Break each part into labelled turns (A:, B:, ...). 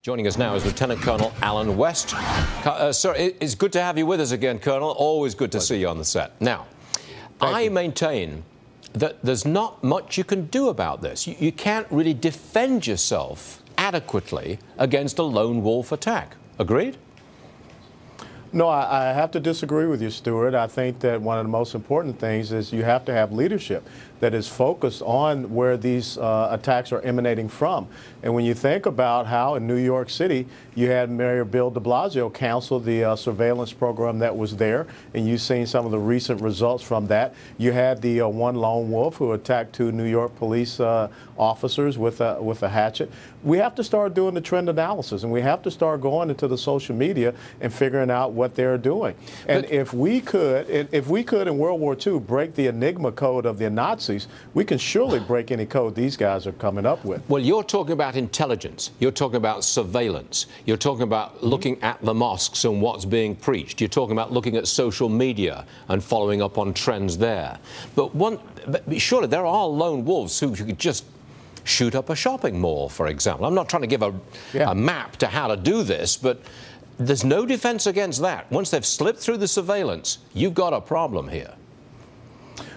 A: Joining us now is Lieutenant Colonel Allen West. Sir, it's good to have you with us again, Colonel. Always good to see you on the set. Now, I maintain that there's not much you can do about this. You can't really defend yourself adequately against a lone wolf attack. Agreed?
B: No, I have to disagree with you, Stuart. I think that one of the most important things is you have to have leadership that is focused on where these attacks are emanating from. And when you think about how in New York City you had Mayor Bill de Blasio cancel the surveillance program that was there, and you've seen some of the recent results from that. You had the one lone wolf who attacked two New York police officers with a hatchet. We have to start doing the trend analysis, and we have to start going into the social media and figuring out what they're doing. And if we could in World War II break the Enigma code of the Nazis, we can surely break any code these guys are coming up with.
A: Well, you're talking about intelligence. You're talking about surveillance. You're talking about looking at the mosques and what's being preached. You're talking about looking at social media and following up on trends there. But surely there are lone wolves who could just shoot up a shopping mall, for example. I'm not trying to give a map to how to do this, but there's no defense against that. Once they've slipped through the surveillance, you've got a problem here.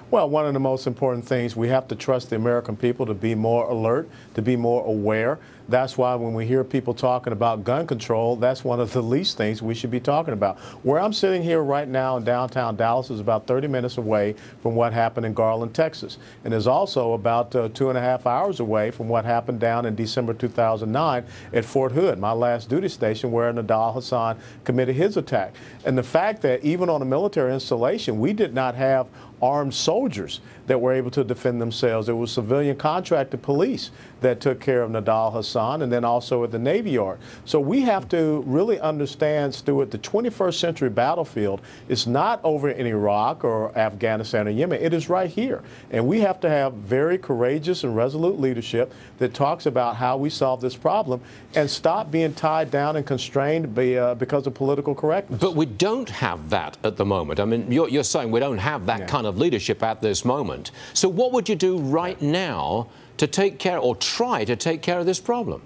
B: Well, one of the most important things, we have to trust the American people to be more alert, to be more aware. That's why when we hear people talking about gun control, that's one of the least things we should be talking about. Where I'm sitting here right now in downtown Dallas is about 30 minutes away from what happened in Garland, Texas. And is also about 2.5 hours away from what happened down in December 2009 at Fort Hood, my last duty station, where Nidal Hasan committed his attack. And the fact that even on a military installation, we did not have armed soldiers that were able to defend themselves. It was civilian contracted police that took care of Nidal Hasan, and then also at the Navy Yard. So we have to really understand, Stuart, the 21st century battlefield is not over in Iraq or Afghanistan or Yemen. It is right here. And we have to have very courageous and resolute leadership that talks about how we solve this problem and stop being tied down and constrained because of political correctness.
A: But we don't have that at the moment. I mean, you're saying we don't have that kind of leadership at this moment. So what would you do right now to take care, or try to take care of this problem?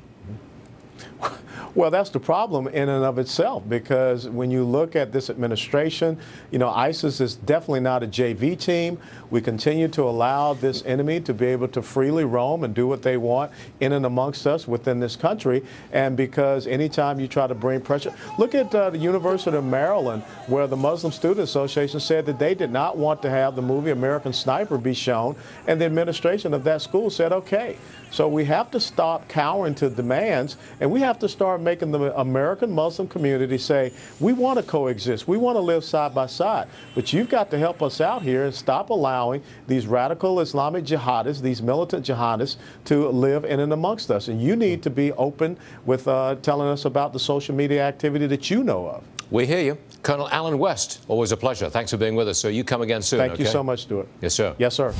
B: Well, that's the problem in and of itself, because when you look at this administration, you know, ISIS is definitely not a JV team. We continue to allow this enemy to be able to freely roam and do what they want in and amongst us within this country. And because anytime you try to bring pressure, look at the University of Maryland, where the Muslim Student Association said that they did not want to have the movie American Sniper be shown, and the administration of that school said, okay. So we have to stop cowering to demands, and we have to start making the American Muslim community say, we want to coexist, we want to live side by side, but you've got to help us out here and stop allowing these radical Islamic jihadists, these militant jihadists, to live in and amongst us. And you need to be open with telling us about the social media activity that you know of.
A: We hear you. Colonel Allen West, always a pleasure. Thanks for being with us, sir. You come again soon,
B: Thank you so much, Stuart.
A: Yes, sir.
B: Yes, sir.